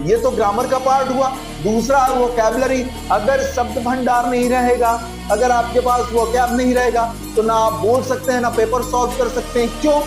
ये तो ग्रामर का पार्ट हुआ। दूसरा वोकैबुलरी, अगर शब्द भंडार नहीं रहेगा, अगर आपके पास वोकैब नहीं रहेगा तो ना आप बोल सकते हैं ना पेपर सॉल्व कर सकते हैं। क्यों?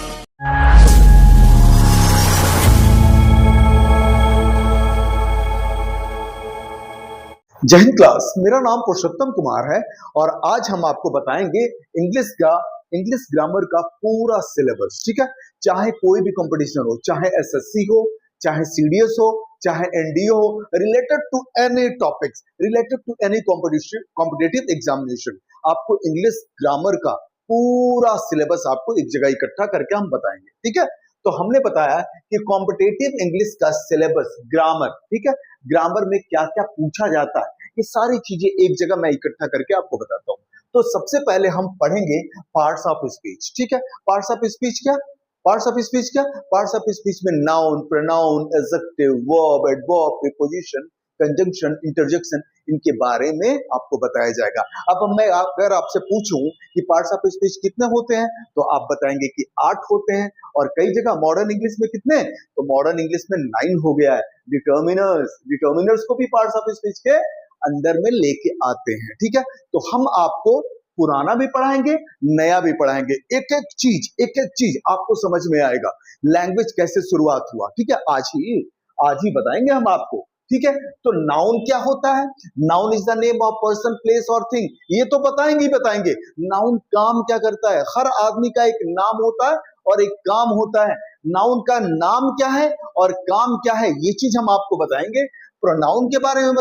जय हिंद क्लास, मेरा नाम पुरुषोत्तम कुमार है और आज हम आपको बताएंगे इंग्लिश ग्रामर का पूरा सिलेबस। ठीक है, चाहे कोई भी कंपटीशन हो, चाहे एसएससी हो, चाहे सीडीएस हो, चाहे एनडीए हो, related to any topics, related to any competitive examination, आपको इंग्लिश ग्रामर का पूरा सिलेबस आपको एक जगह इकट्ठा करके हम बताएंगे। ठीक है, तो हमने बताया कि कॉम्पिटिटिव इंग्लिश का सिलेबस ग्रामर, ठीक है, ग्रामर में क्या क्या पूछा जाता है, ये सारी चीजें एक जगह मैं इकट्ठा करके आपको बताता हूँ। तो सबसे पहले हम पढ़ेंगे पार्ट्स ऑफ स्पीच। ठीक है, पार्ट्स ऑफ स्पीच क्या? पार्ट्स ऑफ स्पीच क्या? पार्ट्स ऑफ स्पीच में noun, pronoun, adjective, verb, adverb, preposition, conjunction, interjection, इनके बारे में आपको बताया जाएगा। अब मैं अगर आपसे पूछूं कि पार्ट्स ऑफ स्पीच कितने होते हैं तो आप बताएंगे कि 8 होते हैं, और कई जगह मॉडर्न इंग्लिश में कितने, तो मॉडर्न इंग्लिश में 9 हो गया है। डिटर्मिनर्स को भी पार्ट्स ऑफ स्पीच के अंदर में लेके आते हैं। ठीक है, तो हम आपको पुराना भी पढ़ाएंगे, नया भी पढ़ाएंगे, एक एक चीज आपको समझ में आएगा। लैंग्वेज कैसे शुरुआत हुआ, ठीक है, आज ही बताएंगे हम आपको। ठीक है, तो नाउन क्या होता है? Noun is the name of person, place और थिंग, ये तो बताएंगे। नाउन काम क्या करता है? हर आदमी का एक नाम होता है और एक काम होता है। नाउन का नाम क्या है और काम क्या है, ये चीज हम आपको बताएंगे। प्रोनाउन के बारे में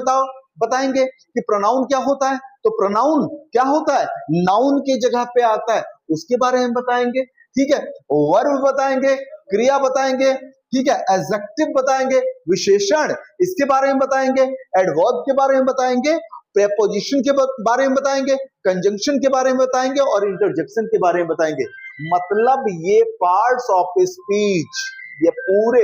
बताएंगे कि प्रोनाउन क्या होता है। तो प्रोनाउन क्या होता है? नाउन की जगह पे आता है, उसके बारे में बताएंगे। ठीक है, वर्ब बताएंगे, क्रिया बताएंगे, ठीक है, एडजेक्टिव बताएंगे, विशेषण, इसके बारे में बताएंगे, एडवर्ब के बारे में बताएंगे, प्रीपोजिशन के बारे में बताएंगे, कंजंक्शन के बारे में बताएंगे और इंटरजेक्शन के बारे में बताएंगे। मतलब ये पार्ट्स ऑफ स्पीच, ये पूरे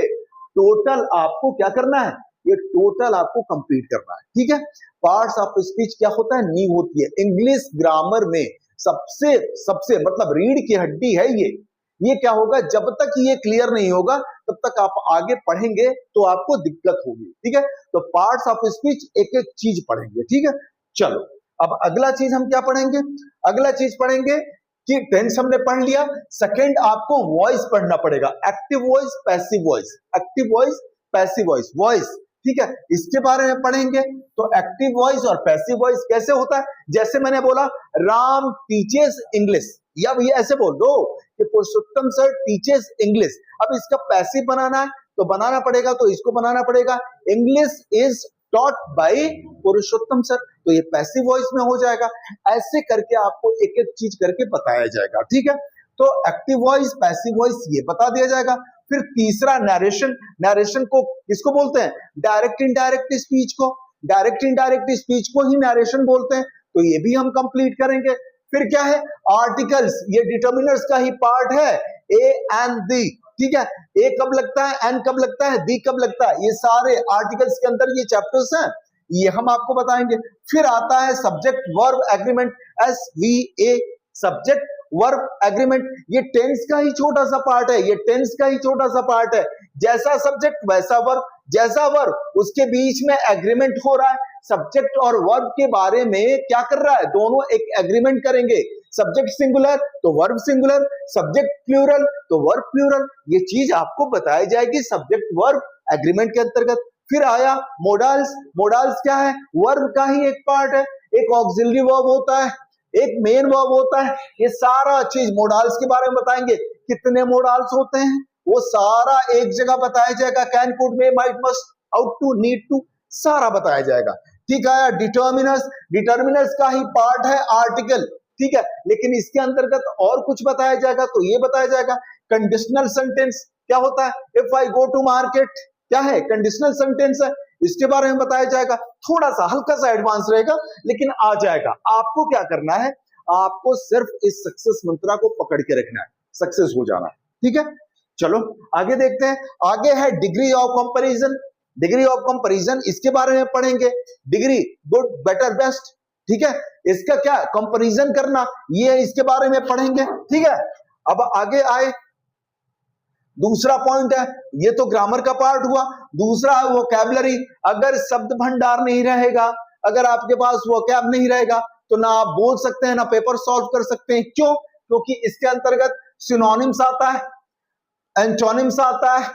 टोटल आपको क्या करना है, ये टोटल आपको कंप्लीट करना है। ठीक है, पार्ट्स ऑफ स्पीच क्या होता है? नींव होती है इंग्लिश ग्रामर में। सबसे मतलब रीढ़ की हड्डी है ये क्या होगा, जब तक ये क्लियर नहीं होगा तब तक आप आगे पढ़ेंगे तो आपको दिक्कत होगी। ठीक है, तो पार्ट्स ऑफ स्पीच एक एक चीज पढ़ेंगे। ठीक है, चलो अब अगला चीज हम क्या पढ़ेंगे? अगला चीज पढ़ेंगे कि टेंस हमने पढ़ लिया। सेकंड आपको वॉइस पढ़ना पड़ेगा, active voice, passive voice, active voice, passive voice. ठीक है, इसके बारे में पढ़ेंगे। तो एक्टिव वॉइस और पैसिव वॉइस कैसे होता है? जैसे मैंने बोला राम टीचेस इंग्लिश, या भैया ऐसे बोल दो कि पुरुषोत्तम सर टीचेस इंग्लिश। अब इसका पैसिव बनाना है तो बनाना पड़ेगा, तो इसको बनाना पड़ेगा English is taught by Purushottam sir, तो ये पैसिव वॉइस में हो जाएगा। ऐसे करके आपको एक एक चीज करके बताया जाएगा। ठीक है, तो एक्टिव वॉइस, पैसिव वॉइस ये बता दिया जाएगा। फिर तीसरा नरेशन को किसको बोलते हैं? डायरेक्ट इनडायरेक्ट स्पीच को, डायरेक्ट इनडायरेक्ट स्पीच को ही नरेशन बोलते हैं, तो ये भी हम कंप्लीट करेंगे। फिर क्या है? आर्टिकल्स, ये डिटर्मिनर्स का ही पार्ट है, ए एंड दी। ठीक है, ए कब लगता है, एन कब लगता है, दी कब लगता है, ये सारे आर्टिकल्स के अंदर ये चैप्टर्स हैं, ये हम आपको बताएंगे। फिर आता है subject verb agreement, SVA, subject verb agreement, ये टेंस का ही छोटा सा पार्ट है, ये टेंस का ही छोटा सा पार्ट है। जैसा सब्जेक्ट वैसा वर्ब, जैसा वर्ब उसके बीच में एग्रीमेंट हो रहा है। सब्जेक्ट और वर्ब के बारे में क्या कर रहा है? दोनों एक एग्रीमेंट करेंगे। सब्जेक्ट सिंगुलर तो वर्ब सिंगुलर, सब्जेक्ट प्लूरल तो वर्ब प्लूरल, ये चीज आपको बताई जाएगी सब्जेक्ट वर्ब एग्रीमेंट के अंतर्गत। फिर आया मोडाल्स, मोडाल्स क्या है? वर्ब का ही एक पार्ट है, एक ऑक्सिलरी वर्ब होता है, एक मेन वर्ब होता है, ये सारा चीज मोडाल्स के बारे में बताएंगे। कितने मोडाल्स होते हैं वो सारा एक जगह बताया जाएगा। Can, could, may, might, must, ought, need to, सारा बताया जाएगा। ठीक है, डिटर्मिनर्स का ही पार्ट है आर्टिकल। ठीक है, लेकिन इसके अंतर्गत और कुछ बताया जाएगा, तो ये बताया जाएगा कंडीशनल सेंटेंस क्या होता है? If I go to market, क्या है? कंडीशनल सेंटेंस है, इसके बारे में बताया जाएगा। थोड़ा सा हल्का सा एडवांस रहेगा लेकिन आ जाएगा। आपको क्या करना है? आपको सिर्फ इस सक्सेस मंत्रा को पकड़ के रखना है, सक्सेस हो जाना। ठीक है, चलो आगे देखते हैं। आगे है degree of comparison, degree of comparison, इसके बारे में पढ़ेंगे। डिग्री गुड, बेटर, बेस्ट, ठीक है, इसका क्या कंपैरिजन करना, ये इसके बारे में पढ़ेंगे। ठीक है, अब आगे आए दूसरा पॉइंट है, ये तो ग्रामर का पार्ट हुआ। दूसरा है वोकैबुलरी। अगर शब्द भंडार नहीं रहेगा, अगर आपके पास वोकैब नहीं रहेगा, तो ना आप बोल सकते हैं ना पेपर सॉल्व कर सकते हैं। क्यों? क्योंकि इसके अंतर्गत सिनोनिम्स आता है, एंटोनिम्स आता है,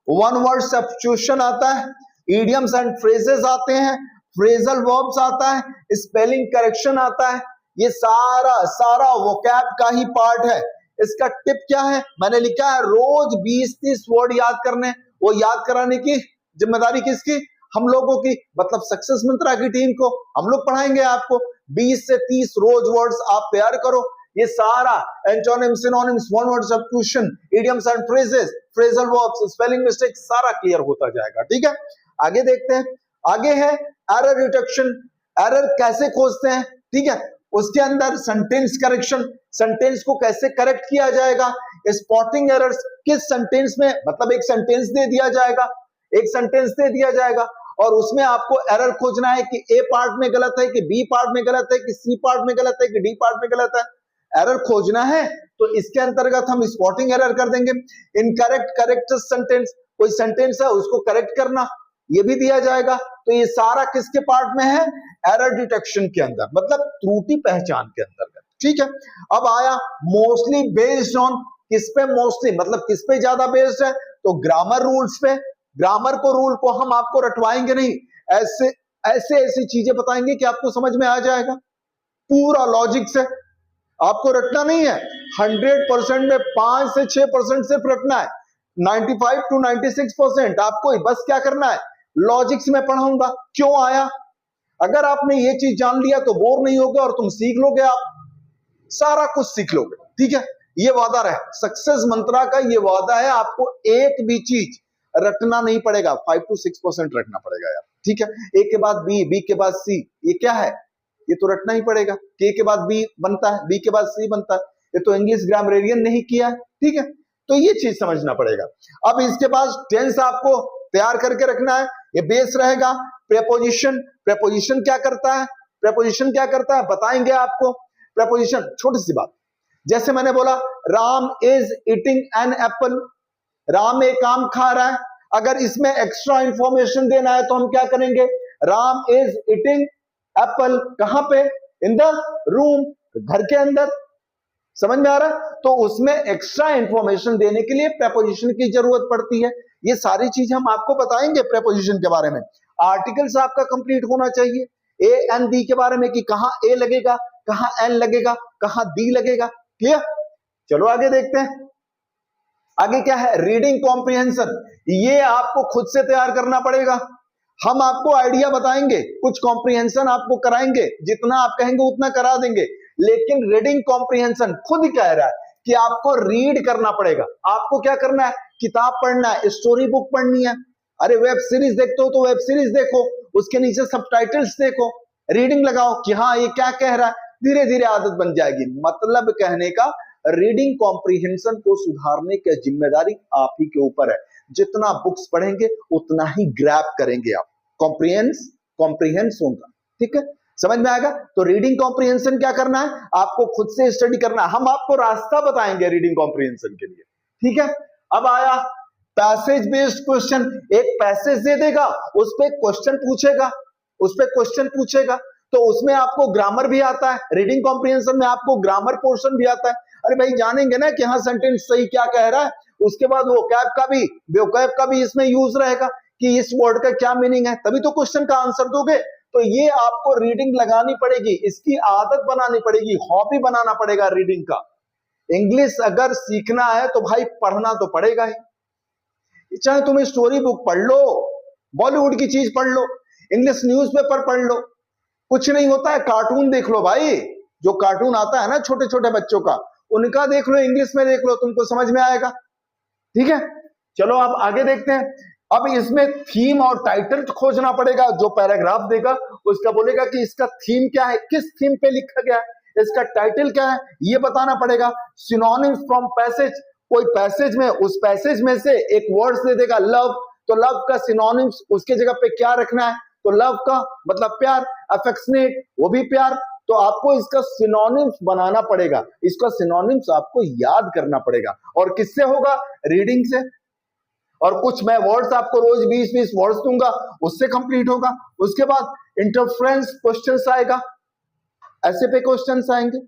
वन वर्ड सब्स्टिट्यूशन आता है, इडियम्स एंड फ्रेजेस आते हैं, फ्रेजल वर्ब्स आता है, स्पेलिंग करेक्शन आता है। ये सारा वोकैब का ही पार्ट है। इसका टिप क्या है? मैंने लिखा है रोज 20-30 वर्ड याद करने। वो याद कराने की जिम्मेदारी किसकी? हम लोगों की, मतलब सक्सेस मंत्रा की टीम को। हम लोग पढ़ाएंगे आपको। 20 से 30 रोज वर्ड्स आप तैयार करो। ये सारा antonyms, synonyms, one word substitution, idioms and phrases, phrasal verbs, spelling mistake सारा क्लियर होता जाएगा। ठीक है, आगे देखते हैं। आगे है एरर डिटेक्शन। एरर कैसे खोजते हैं? ठीक है, उसके अंदर सेंटेंस करेक्शन, सेंटेंस को कैसे करेक्ट किया जाएगा, स्पॉटिंग एरर्स, किस सेंटेंस में, मतलब एक सेंटेंस दे दिया जाएगा, एक सेंटेंस दे दिया जाएगा और उसमें आपको एरर खोजना है कि ए पार्ट में गलत है, कि बी पार्ट में गलत है, कि सी पार्ट में गलत है, कि डी पार्ट में गलत है। एरर खोजना है तो इसके अंतर्गत हम स्पॉटिंग एरर कर देंगे। इनकरेक्ट करेक्ट सेंटेंस, कोई सेंटेंस है उसको करेक्ट करना, ये भी दिया जाएगा। तो ये सारा किसके पार्ट में है? एरर डिटेक्शन के अंदर, मतलब त्रुटि पहचान के अंतर्गत। ठीक है, अब आया मोस्टली बेस्ड ऑन। किस पे मोस्टली, मतलब किस पे ज्यादा बेस्ड है? तो ग्रामर रूल्स पे। ग्रामर को, रूल को हम आपको रटवाएंगे नहीं, ऐसे ऐसी चीजें बताएंगे कि आपको समझ में आ जाएगा पूरा लॉजिक से। आपको रटना नहीं है, 100% में 5 से 6% सिर्फ रटना है। 95 to 96% आपको बस क्या करना है, लॉजिक्स में पढ़ाऊंगा। क्यों आया? अगर आपने ये चीज जान लिया तो बोर नहीं होगा और तुम सीख लोगे, आप सारा कुछ सीख लोगे। ठीक है, ये वादा रहे, सक्सेस मंत्रा का ये वादा है, आपको एक भी चीज रटना नहीं पड़ेगा। 5 to 6% रटना पड़ेगा यार। ठीक है, ए के बाद बी, बी के बाद सी, ये क्या है? ये तो रटना ही पड़ेगा। के के बाद बी बनता है, बी के बाद सी बनता है। ये तो इंग्लिश ग्रामरेरियन नहीं किया। ठीक है, तो ये चीज समझना पड़ेगा। अब इसके बाद टेंस आपको तैयार करके रखना है, ये बेस रहेगा। प्रेपोजिशन, प्रेपोजिशन क्या करता है? प्रेपोजिशन क्या करता है बताएंगे आपको। प्रेपोजिशन, छोटी सी बात, जैसे मैंने बोला Ram is eating an apple, Ram एक आम खा रहा है। अगर इसमें एक्स्ट्रा इंफॉर्मेशन देना है तो हम क्या करेंगे? राम इज ईटिंग एप्पल, कहां पे? इन द रूम, घर के अंदर। समझ में आ रहा है? तो उसमें एक्स्ट्रा इंफॉर्मेशन देने के लिए प्रेपोजिशन की जरूरत पड़ती है। ये सारी चीज हम आपको बताएंगे प्रेपोजिशन के बारे में। आर्टिकल्स आपका कंप्लीट होना चाहिए, ए एंड दी के बारे में, कि कहां ए लगेगा, कहां एन लगेगा, कहां दी लगेगा। क्लियर? चलो आगे देखते हैं। आगे क्या है? Reading comprehension. ये आपको खुद से तैयार करना पड़ेगा। हम आपको आइडिया बताएंगे, कुछ कॉम्प्रिहेंशन आपको कराएंगे, जितना आप कहेंगे उतना करा देंगे, लेकिन रीडिंग कॉम्प्रिहेंशन खुद कह रहा है कि आपको रीड करना पड़ेगा। आपको क्या करना है? किताब पढ़ना है, स्टोरी बुक पढ़नी है। अरे वेब सीरीज देखते हो तो वेब सीरीज देखो, उसके नीचे सबटाइटल्स देखो, रीडिंग लगाओ कि हाँ ये क्या कह रहा है। धीरे धीरे आदत बन जाएगी। मतलब कहने का, रीडिंग कॉम्प्रिहेंशन को सुधारने की जिम्मेदारी आप ही के ऊपर है। जितना बुक्स पढ़ेंगे उतना ही ग्रैब करेंगे आप, कॉम्प्रिहेंस होगा। ठीक है, समझ में आएगा? तो रीडिंग कॉम्प्रिहेंशन क्या करना है? आपको खुद से स्टडी करना है। हम आपको रास्ता बताएंगे रीडिंग कॉम्प्रिहेंशन के लिए। ठीक है, अब आया पैसेज बेस्ड क्वेश्चन। एक पैसेज दे देगा, उस पर क्वेश्चन पूछेगा, उस पर क्वेश्चन पूछेगा, तो उसमें आपको ग्रामर भी आता है। रीडिंग कॉम्प्रिहेंशन में आपको ग्रामर पोर्शन भी आता है। अरे भाई जानेंगे ना कि हाँ सेंटेंस सही क्या कह रहा है, उसके बाद वोकैब का भी इसमें यूज रहेगा कि इस वर्ड का क्या मीनिंग है, तभी तो क्वेश्चन का आंसर दोगे। तो ये आपको रीडिंग लगानी पड़ेगी, इसकी आदत बनानी पड़ेगी, हॉबी बनाना पड़ेगा रीडिंग का। इंग्लिश अगर सीखना है तो भाई पढ़ना तो पड़ेगा ही। चाहे तुम स्टोरी बुक पढ़ लो, बॉलीवुड की चीज पढ़ लो, इंग्लिश न्यूज़पेपर पढ़ लो, कुछ नहीं होता है। कार्टून देख लो भाई, जो कार्टून आता है ना छोटे छोटे बच्चों का, उनका देख लो, इंग्लिश में देख लो, तुमको समझ में आएगा। ठीक है, चलो अब आगे देखते हैं। अब इसमें थीम और टाइटल खोजना पड़ेगा। जो पैराग्राफ देगा उसका बोलेगा कि इसका थीम क्या है, किस थीम पे लिखा गया है, इसका टाइटल क्या है, ये बताना पड़ेगा। सिनोनिम्स फ्रॉम पैसेज, कोई पैसेज में, उस पैसेज में से एक वर्ड्स दे देगा लव, तो लव का सिनोनिम्स उसके जगह पे क्या रखना है, तो लव का मतलब प्यार, अफेक्शनेट वो भी प्यार, तो आपको इसका सिनोनिम्स बनाना पड़ेगा, इसका सिनोनिम्स आपको याद करना पड़ेगा। और किससे होगा? रीडिंग से। और कुछ मैं वर्ड्स आपको रोज 20-20 वर्ड्स दूंगा, उससे कंप्लीट होगा। उसके बाद इंटरफ्रेंस क्वेश्चंस आएगा, ऐसे पे क्वेश्चंस आएंगे,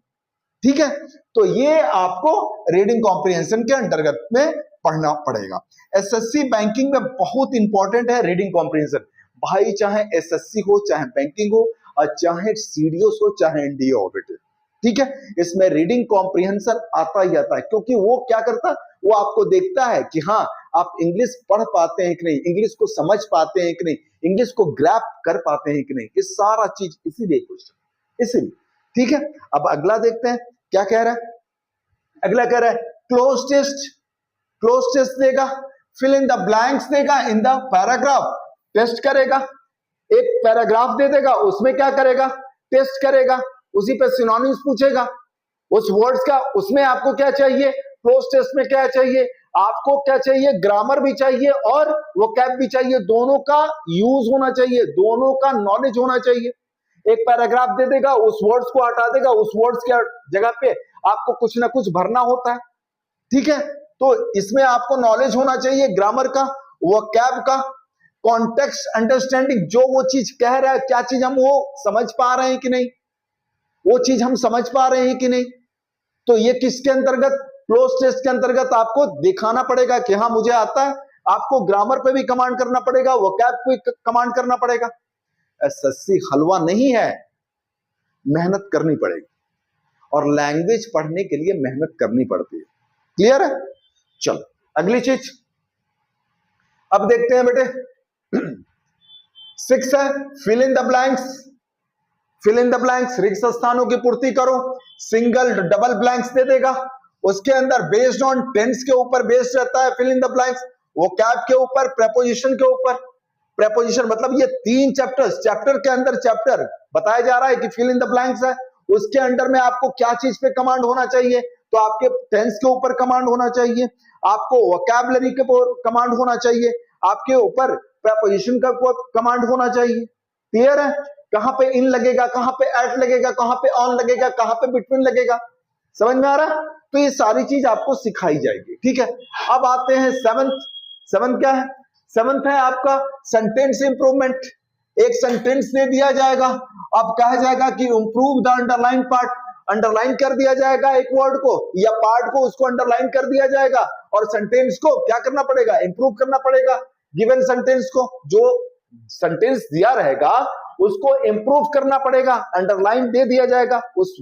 ठीक है। तो ये आपको रीडिंग कॉम्प्रिहेंशन के अंतर्गत में पढ़ना पड़ेगा। एसएससी बैंकिंग में बहुत इंपॉर्टेंट है रीडिंग कॉम्प्रिहेंशन भाई, चाहे एसएससी हो, चाहे बैंकिंग हो, और चाहे सीडीओस हो, चाहे एनडीए हो बेटे, ठीक है। इसमें रीडिंग कॉम्प्रिहेंशन आता ही आता है, क्योंकि वो क्या करता है, वो आपको देखता है कि हाँ आप इंग्लिश पढ़ पाते हैं कि नहीं, इंग्लिश को समझ पाते हैं कि नहीं, इंग्लिश को ग्रैप कर पाते हैं कि नहीं, ये सारा चीज इसीलिए क्वेश्चन, इसीलिए, ठीक है। अब अगला देखते हैं क्या कह रहा है। अगला कह रहा है क्लोज टेस्ट, क्लोज टेस्ट देगा, फिल इन द ब्लैंक्स देगा, इन द पैराग्राफ टेस्ट करेगा, एक पैराग्राफ दे देगा, उसमें क्या करेगा, टेस्ट करेगा, उसी पे सिनोनिम्स पूछेगा उस वर्ड्स का। उसमें आपको क्या चाहिए, क्लोज टेस्ट में क्या चाहिए, आपको क्या चाहिए, ग्रामर भी चाहिए और वोकैब भी चाहिए, दोनों का यूज होना चाहिए, दोनों का नॉलेज होना चाहिए। एक पैराग्राफ दे देगा, उस वर्ड्स को हटा देगा, उस वर्ड्स के जगह पे आपको कुछ ना कुछ भरना होता है, ठीक है। तो इसमें आपको नॉलेज होना चाहिए ग्रामर का, वोकैब का, कॉन्टेक्स्ट अंडरस्टैंडिंग, जो वो चीज कह रहा है क्या चीज हम वो समझ पा रहे हैं कि नहीं, वो चीज हम समझ पा रहे हैं कि नहीं। तो ये किसके अंतर्गत, क्लोज टेस्ट के अंतर्गत आपको दिखाना पड़ेगा कि हाँ मुझे आता है। आपको ग्रामर पे भी कमांड करना पड़ेगा, वोकैब पे कमांड करना पड़ेगा। एसएससी हलवा नहीं है, मेहनत करनी पड़ेगी, और लैंग्वेज पढ़ने के लिए मेहनत करनी पड़ती है। क्लियर है? चलो अगली चीज अब देखते हैं बेटे। 6 है fill in the blanks, fill in the blanks, रिक्त स्थानों की पूर्ति करो, सिंगल डबल ब्लैंक्स दे देगा, उसके अंदर बेस्ड ऑन टेंस के ऊपर बेस्ड रहता है fill in the blanks, vocab के ऊपर, प्रेपोजिशन के ऊपर। प्रेपोजिशन मतलब ये 3 चैप्टर्स, चैप्टर के अंदर चैप्टर बताया जा रहा है कि फिल इन द ब्लैंक्स है, उसके अंडर में आपको क्या चीज पे कमांड होना चाहिए, तो आपके टेंस के ऊपर कमांड होना चाहिए, आपको वोकैबुलरी के ऊपर कमांड होना चाहिए, आपके ऊपर प्रेपोजिशन का कमांड होना चाहिए। क्लियर है? कहां पे इन लगेगा, कहां पे एट लगेगा, कहां पे ऑन लगेगा, कहां पे बिटवीन लगेगा, समझ में आ रहा है? तो ये सारी चीज आपको सिखाई जाएगी, ठीक है। अब आते हैं सेवंथ क्या है, सेवंथ है आपका सेंटेंस इंप्रूवमेंट। एक सेंटेंस दे दिया जाएगा, अब कहा जाएगा कि improve the underline part, underline कर दिया जाएगा एक वर्ड को या पार्ट को, उसको अंडरलाइन कर दिया जाएगा, और सेंटेंस को क्या करना पड़ेगा, इंप्रूव करना पड़ेगा। गिवन सेंटेंस को, जो सेंटेंस दिया रहेगा उसको इंप्रूव करना पड़ेगा, अंडरलाइन दे दिया जाएगा, उस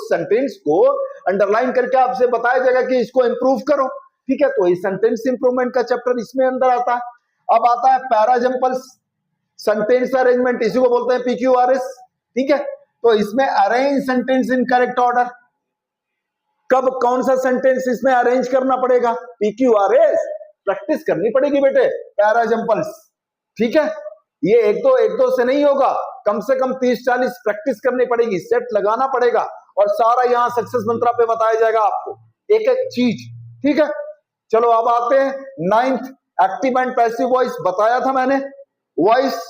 सेंटेंस को अंडरलाइन करके आपसे बताया जाएगा कि इसको इंप्रूव करो, ठीक है। तो ये सेंटेंस इंप्रूवमेंट का चैप्टर इसमें अंदर आता है। अब आता है पैराजम्पल्स, सेंटेंस अरेंजमेंट, इसी को बोलते हैं पीक्यूआरएस, ठीक है। तो इसमें arrange sentence in correct order, कब कौन सा सेंटेंस इसमें अरेंज करना पड़ेगा, पीक्यूआरएस प्रैक्टिस करनी पड़ेगी बेटे, पैराजम्पल्स, ठीक है। ये एक दो से नहीं होगा, कम से कम 30-40 प्रैक्टिस करनी पड़ेगी, सेट लगाना पड़ेगा, और सारा यहां सक्सेस मंत्रा पे बताया जाएगा आपको एक एक चीज, ठीक है। चलो अब आते हैं 9th, active and passive voice बताया था मैंने। वॉइस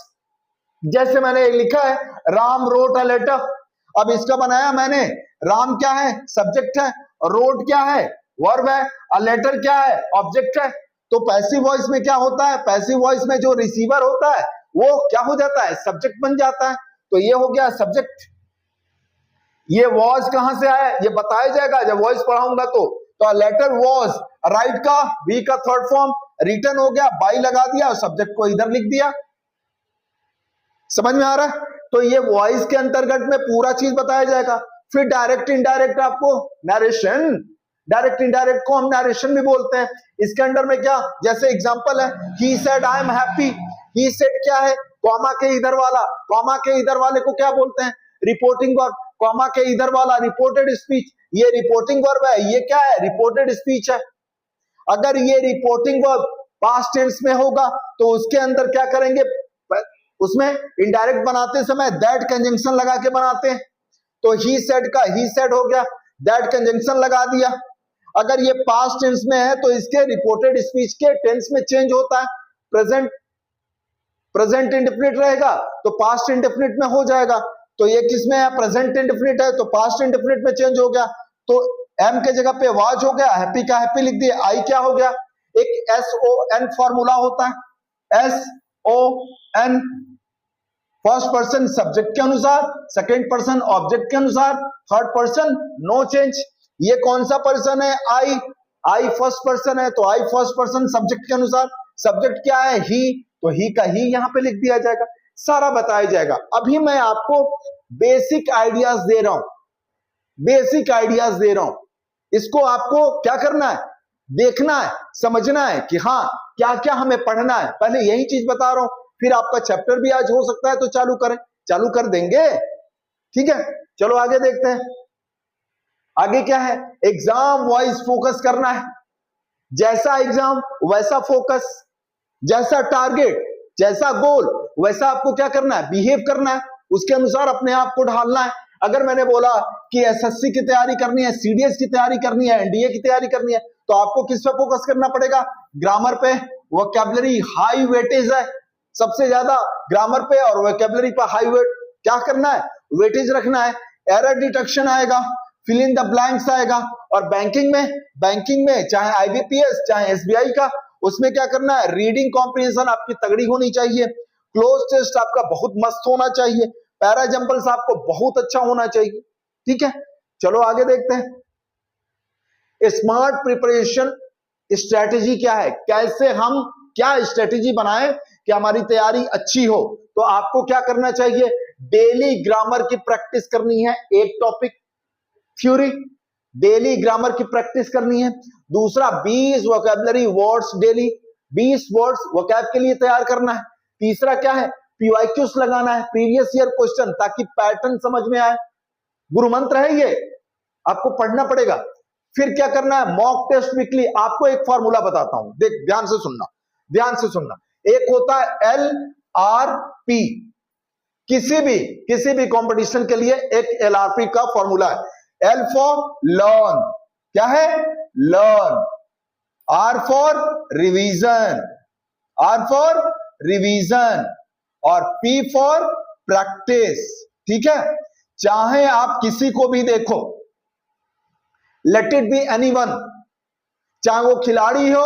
जैसे मैंने लिखा है राम रोट अ लेटर, अब इसका बनाया मैंने, राम क्या है, सब्जेक्ट है, रोट क्या है, वर्ब है, अ लेटर क्या है, ऑब्जेक्ट है। तो पैसिव वॉइस में क्या होता है, पैसिव वॉइस में जो रिसीवर होता है वो क्या हो जाता है, सब्जेक्ट बन जाता है। तो ये हो गया सब्जेक्ट। ये वॉज कहां से आया ये बताया जाएगा जब वॉइस पढ़ाऊंगा। तो लेटर वॉज, राइट का बी का थर्ड फॉर्म, रिटन हो गया, बाई लगा दिया, सब्जेक्ट को इधर लिख दिया, समझ में आ रहा है। तो ये वॉइस के अंतर्गत में पूरा चीज बताया जाएगा। फिर डायरेक्ट इनडायरेक्ट आपको नरेशन, डायरेक्ट इनडायरेक्ट को हम नरेशन भी बोलते हैं। इसके अंदर में क्या, जैसे एग्जांपल है he said I am happy, he said क्या है, कॉमा के इधर वाला, कॉमा के इधर वाले को क्या बोलते हैं, रिपोर्टिंग वर्ब, कॉमा के इधर वाला रिपोर्टेड स्पीच, ये रिपोर्टिंग वर्ब है, ये क्या है, रिपोर्टेड स्पीच है। अगर ये रिपोर्टिंग वर्ब पास्ट टेंस में होगा तो उसके अंदर क्या करेंगे, उसमें इनडायरेक्ट बनाते समय दैट कंजंक्शन लगा के बनाते हैं। तो ही सेड का ही सेड हो गया, दैट कंजंक्शन लगा दिया। अगर ये पास्ट टेंस में है तो इसके रिपोर्टेड स्पीच के टेंस में चेंज होता है, प्रेजेंट इंडेफिनिट रहेगा तो पास्ट इंडेफिनिट में हो जाएगा। तो ये किसमें है, प्रेजेंट इंडेफिनिट है, तो पास्ट इंडेफिनिट में चेंज हो गया, तो एम के जगह पे वाज हो गया, हैप्पी का हैप्पी लिख दिया, आई क्या हो गया, एक एस ओ एन फॉर्मूला होता है, S O N, first person subject के अनुसार, सेकंड पर्सन ऑब्जेक्ट के अनुसार, थर्ड पर्सन नो चेंज। ये कौन सा पर्सन है, आई, आई फर्स्ट पर्सन है, तो आई फर्स्ट पर्सन सब्जेक्ट के अनुसार, सब्जेक्ट क्या है, ही, तो ही का ही यहां पे लिख दिया जाएगा, सारा बताया जाएगा। अभी मैं आपको बेसिक आइडियाज दे रहा हूं, बेसिक आइडियाज दे रहा हूं, इसको आपको क्या करना है, देखना है, समझना है कि हाँ क्या क्या हमें पढ़ना है, पहले यही चीज बता रहा हूं, फिर आपका चैप्टर भी आज हो सकता है तो चालू करें, चालू कर देंगे, ठीक है। चलो आगे देखते हैं, आगे क्या है, एग्जाम वाइज फोकस करना है, जैसा एग्जाम वैसा फोकस, जैसा टारगेट जैसा गोल वैसा आपको क्या करना है, बिहेव करना है, उसके अनुसार अपने आप को ढालना है। अगर मैंने बोला कि एसएससी की तैयारी करनी है, सीडीएस की तैयारी करनी है, एनडीए की तैयारी करनी है, तो आपको किस पे फोकस करना पड़ेगा, ग्रामर पे, वोकैबुलरी हाई वेटेज है, सबसे ज्यादा ग्रामर पे और वोकैबुलरी पे हाई वेट क्या करना है, वेटेज रखना है, एरर डिटेक्शन आएगा, फिल इन द ब्लैंक्स आएगा, और बैंकिंग में चाहे आईबीपीएस चाहे एसबीआई का, उसमें क्या करना है, रीडिंग कॉम्प्रिहेंशन आपकी तगड़ी होनी चाहिए, क्लोज टेस्ट आपका बहुत मस्त होना चाहिए, पैरा एग्जाम्पल्स आपको बहुत अच्छा होना चाहिए, ठीक है। चलो आगे देखते हैं, स्मार्ट प्रिपरेशन स्ट्रेटेजी क्या है, कैसे हम क्या स्ट्रेटेजी बनाएं कि हमारी तैयारी अच्छी हो। तो आपको क्या करना चाहिए, डेली ग्रामर की प्रैक्टिस करनी है, एक टॉपिक थ्योरी, डेली ग्रामर की प्रैक्टिस करनी है। दूसरा 20 vocabulary words daily, 20 words vocab के लिए तैयार करना है। तीसरा क्या है, पीवाईक्यूज लगाना है, प्रीवियस ईयर क्वेश्चन, ताकि पैटर्न समझ में आए, गुरु मंत्र है ये, आपको पढ़ना पड़ेगा। फिर क्या करना है, मॉक टेस्ट वीकली। आपको एक फॉर्मूला बताता हूं, देख ध्यान से सुनना, ध्यान से सुनना। एक होता है LRP, किसी भी कंपटीशन के लिए एक LRP का फॉर्मूला है। L फॉर लर्न, क्या है, learn, R for revision, R for revision, और P फॉर प्रैक्टिस, ठीक है। चाहे आप किसी को भी देखो, लेट इट बी एनीवन, चाहे वो खिलाड़ी हो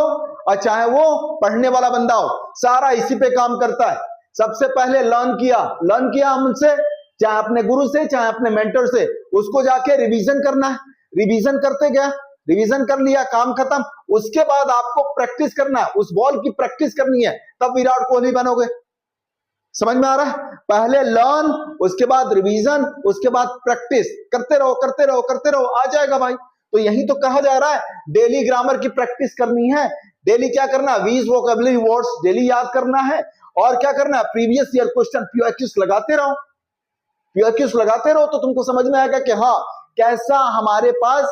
और चाहे वो पढ़ने वाला बंदा हो, सारा इसी पे काम करता है। सबसे पहले लर्न किया हमसे, चाहे अपने गुरु से चाहे अपने मेंटर से, उसको जाके रिवीजन करना है, रिवीजन करते गया, रिवीजन कर लिया, काम खत्म। उसके बाद आपको प्रैक्टिस करना है, उस बॉल की प्रैक्टिस करनी है, तब विराट कोहली बनोगे। समझ में आ रहा है, पहले लर्न, उसके बाद रिवीजन, उसके बाद प्रैक्टिस, करते रहो करते रहो करते रहो, आ जाएगा भाई। तो यही तो कहा जा रहा है, डेली ग्रामर की प्रैक्टिस करनी है, डेली क्या करना है, 20 वोकैबुलरी वर्ड्स डेली याद करना है, और क्या करना है, प्रीवियस ईयर क्वेश्चन पीवाईक्यूज लगाते रहो, पीवाईक्यूज लगाते रहो, तो तुमको समझ में आएगा कि हाँ कैसा हमारे पास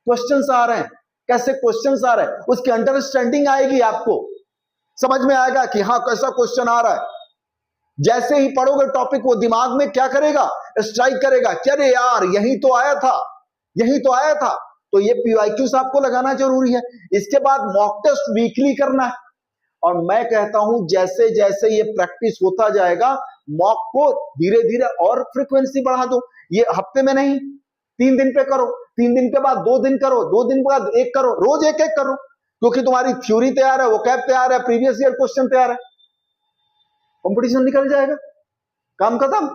क्वेश्चंस आ रहे हैं, कैसे क्वेश्चंस आ रहे हैं, उसकी अंडरस्टैंडिंग आएगी, आपको समझ में आएगा कि हाँ कैसा क्वेश्चन आ रहा है। जैसे ही पढ़ोगे टॉपिक, वो दिमाग में क्या करेगा, स्ट्राइक करेगा, क्या रे यार यही तो आया था, यही तो आया था। तो ये पीवाईक्यूज आपको लगाना जरूरी है। इसके बाद मॉक टेस्ट वीकली करना है, और मैं कहता हूं जैसे जैसे ये प्रैक्टिस होता जाएगा, मॉक को धीरे धीरे और फ्रीक्वेंसी बढ़ा दो। ये हफ्ते में नहीं, 3 दिन पे करो, 3 दिन के बाद 2 दिन करो, 2 दिन के बाद 1 करो, रोज एक एक करो, क्योंकि तुम्हारी थ्योरी तैयार है, वोकैब तैयार है, प्रीवियस ईयर क्वेश्चन तैयार है, कंपटीशन निकल जाएगा, काम खत्म।